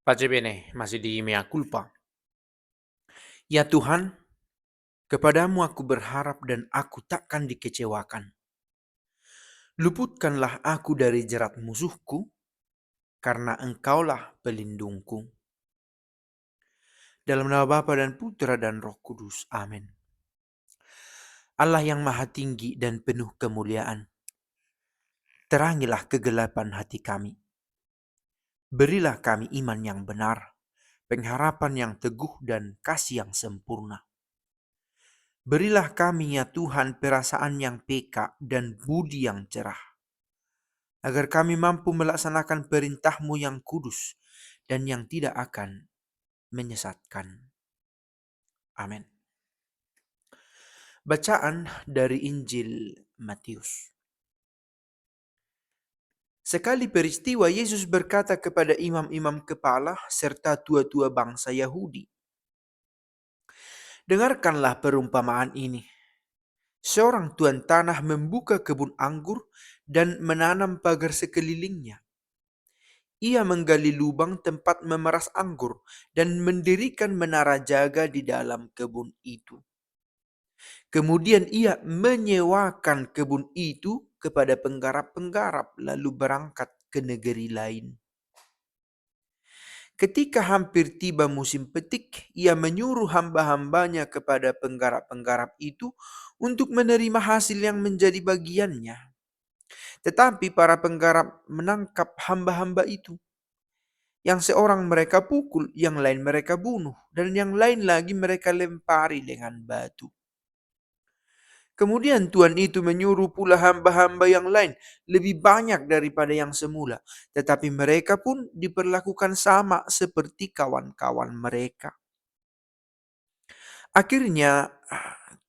Pace bene, masih di mea culpa. Ya Tuhan, kepadamu aku berharap dan aku takkan dikecewakan. Luputkanlah aku dari jerat musuhku, karena engkaulah pelindungku. Dalam nama Bapa dan Putra dan Roh Kudus. Amin. Allah yang maha tinggi dan penuh kemuliaan, terangilah kegelapan hati kami. Berilah kami iman yang benar, pengharapan yang teguh dan kasih yang sempurna. Berilah kami ya Tuhan perasaan yang peka dan budi yang cerah, agar kami mampu melaksanakan perintah-Mu yang kudus dan yang tidak akan menyesatkan. Amin. Bacaan dari Injil Matius. Sekali peristiwa Yesus berkata kepada imam-imam kepala serta tua-tua bangsa Yahudi, "Dengarkanlah perumpamaan ini. Seorang tuan tanah membuka kebun anggur dan menanam pagar sekelilingnya. Ia menggali lubang tempat memeras anggur dan mendirikan menara jaga di dalam kebun itu. Kemudian ia menyewakan kebun itu kepada penggarap-penggarap lalu berangkat ke negeri lain. Ketika hampir tiba musim petik, ia menyuruh hamba-hambanya kepada penggarap-penggarap itu untuk menerima hasil yang menjadi bagiannya. Tetapi para penggarap menangkap hamba-hamba itu. Yang seorang mereka pukul, yang lain mereka bunuh, dan yang lain lagi mereka lempari dengan batu. Kemudian Tuhan itu menyuruh pula hamba-hamba yang lain lebih banyak daripada yang semula. Tetapi mereka pun diperlakukan sama seperti kawan-kawan mereka. Akhirnya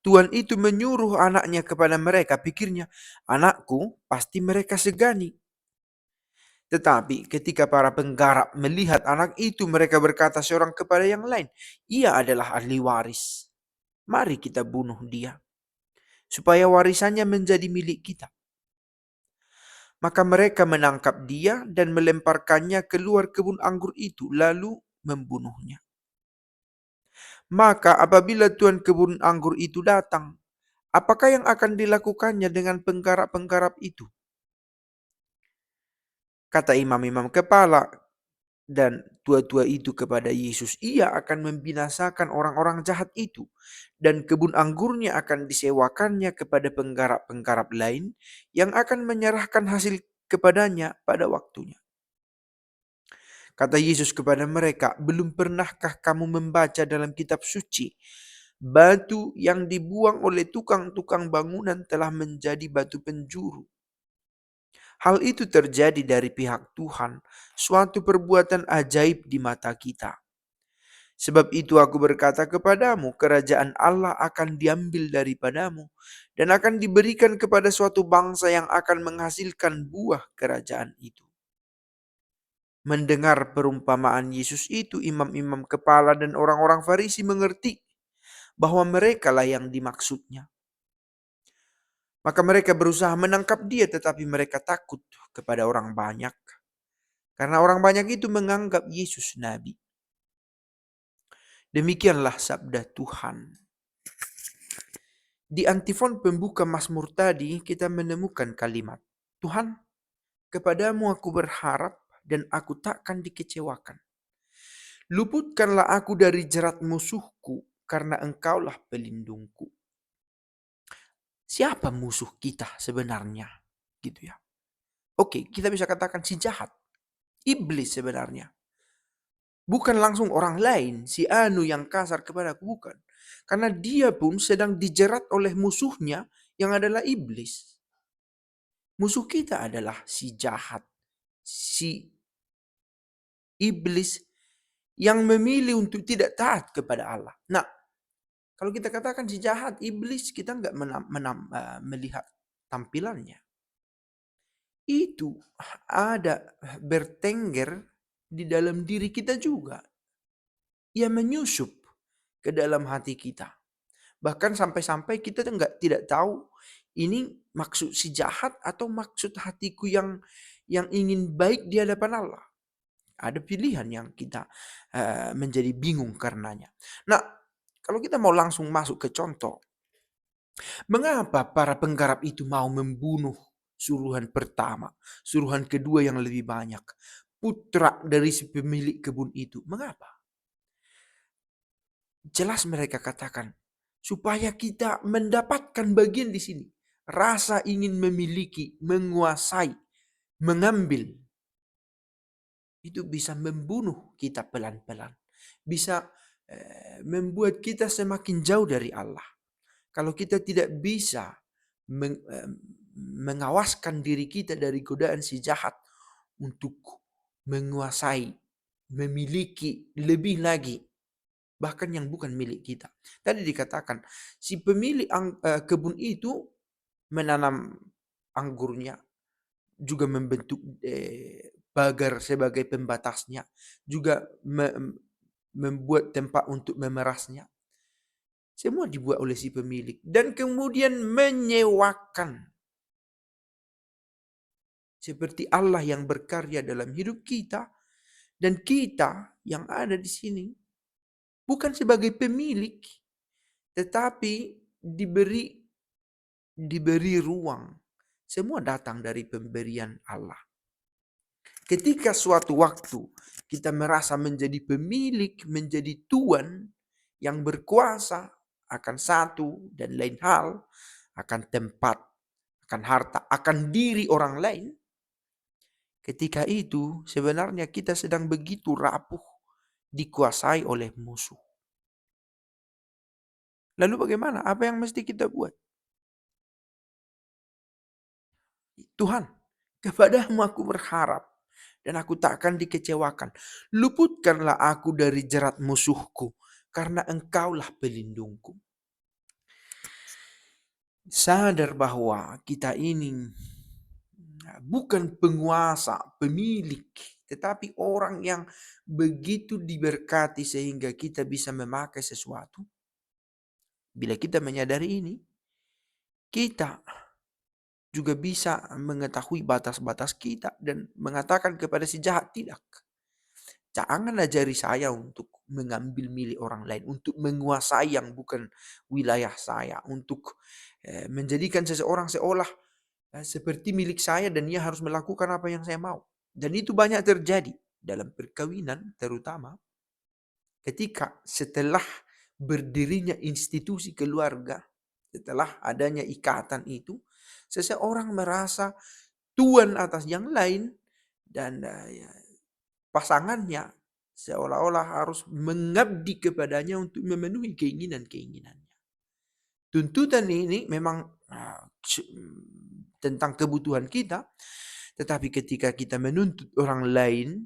Tuhan itu menyuruh anaknya kepada mereka. Pikirnya, anakku pasti mereka segani. Tetapi ketika para penggarap melihat anak itu, mereka berkata seorang kepada yang lain, "Ia adalah ahli waris. Mari kita bunuh dia, supaya warisannya menjadi milik kita." Maka mereka menangkap dia dan melemparkannya keluar kebun anggur itu, lalu membunuhnya. Maka apabila tuan kebun anggur itu datang, apakah yang akan dilakukannya dengan penggarap-penggarap itu? Kata imam-imam kepala dan tua-tua itu kepada Yesus, ia akan membinasakan orang-orang jahat itu, dan kebun anggurnya akan disewakannya kepada penggarap-penggarap lain yang akan menyerahkan hasil kepadanya pada waktunya. Kata Yesus kepada mereka, "Belum pernahkah kamu membaca dalam kitab suci, batu yang dibuang oleh tukang-tukang bangunan telah menjadi batu penjuru? Hal itu terjadi dari pihak Tuhan, suatu perbuatan ajaib di mata kita. Sebab itu aku berkata kepadamu, kerajaan Allah akan diambil daripadamu dan akan diberikan kepada suatu bangsa yang akan menghasilkan buah kerajaan itu." Mendengar perumpamaan Yesus itu, imam-imam kepala dan orang-orang Farisi mengerti bahwa merekalah yang dimaksudnya. Maka mereka berusaha menangkap dia, tetapi mereka takut kepada orang banyak. Karena orang banyak itu menganggap Yesus nabi. Demikianlah sabda Tuhan. Di antifon pembuka Mazmur tadi kita menemukan kalimat, "Tuhan, kepadamu aku berharap dan aku takkan dikecewakan. Luputkanlah aku dari jerat musuhku, karena engkaulah pelindungku." Siapa musuh kita sebenarnya? Gitu ya. Oke, kita bisa katakan si jahat. Iblis sebenarnya. Bukan langsung orang lain, si Anu yang kasar kepadaku, bukan. Karena dia pun sedang dijerat oleh musuhnya yang adalah iblis. Musuh kita adalah si jahat, si iblis yang memilih untuk tidak taat kepada Allah. Nah, kalau kita katakan si jahat, iblis, kita nggak melihat tampilannya. Itu ada bertengger di dalam diri kita juga. Ia menyusup ke dalam hati kita. Bahkan sampai-sampai kita tidak tahu ini maksud si jahat atau maksud hatiku yang ingin baik di hadapan Allah. Ada pilihan yang kita menjadi bingung karenanya. Nah, kalau kita mau langsung masuk ke contoh, mengapa para penggarap itu mau membunuh suruhan pertama, suruhan kedua yang lebih banyak, putra dari si pemilik kebun itu? Mengapa? Jelas mereka katakan, supaya kita mendapatkan bagian di sini. Rasa ingin memiliki, menguasai, mengambil. Itu bisa membunuh kita pelan-pelan. Bisa membuat kita semakin jauh dari Allah. Kalau kita tidak bisa mengawaskan diri kita dari godaan si jahat untuk menguasai, memiliki lebih lagi, bahkan yang bukan milik kita. Tadi dikatakan si pemilik kebun itu menanam anggurnya, juga membentuk pagar sebagai pembatasnya, juga membuat tempat untuk memerasnya. Semua dibuat oleh si pemilik dan kemudian menyewakan. Seperti Allah yang berkarya dalam hidup kita dan kita yang ada di sini bukan sebagai pemilik, tetapi diberi ruang. Semua datang dari pemberian Allah. Ketika suatu waktu kita merasa menjadi pemilik, menjadi tuan yang berkuasa akan satu dan lain hal, akan tempat, akan harta, akan diri orang lain, ketika itu sebenarnya kita sedang begitu rapuh, dikuasai oleh musuh. Lalu bagaimana? Apa yang mesti kita buat? Tuhan, kepadamu aku berharap dan aku tak akan dikecewakan. Luputkanlah aku dari jerat musuhku, karena engkaulah pelindungku. Sadar bahwa kita ini bukan penguasa, pemilik, tetapi orang yang begitu diberkati sehingga kita bisa memakai sesuatu. Bila kita menyadari ini, kita juga bisa mengetahui batas-batas kita dan mengatakan kepada si jahat, tidak. Jangan ajari saya untuk mengambil milik orang lain, untuk menguasai yang bukan wilayah saya, untuk menjadikan seseorang seolah seperti milik saya dan ia harus melakukan apa yang saya mau. Dan itu banyak terjadi dalam perkawinan, terutama ketika setelah berdirinya institusi keluarga, setelah adanya ikatan itu, seseorang merasa tuan atas yang lain dan pasangannya seolah-olah harus mengabdi kepadanya untuk memenuhi keinginan-keinginannya. Tuntutan ini memang tentang kebutuhan kita, tetapi ketika kita menuntut orang lain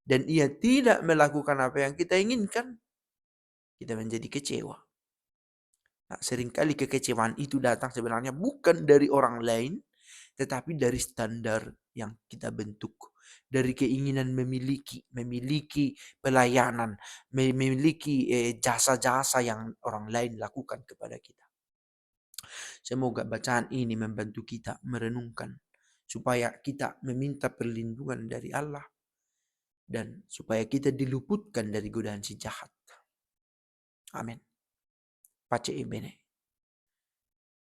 dan ia tidak melakukan apa yang kita inginkan, kita menjadi kecewa. Nah, seringkali kekecewaan itu datang sebenarnya bukan dari orang lain, tetapi dari standar yang kita bentuk. Dari keinginan memiliki pelayanan, memiliki jasa-jasa yang orang lain lakukan kepada kita. Semoga bacaan ini membantu kita merenungkan supaya kita meminta perlindungan dari Allah dan supaya kita diluputkan dari godaan si jahat. Amin. Pace bene.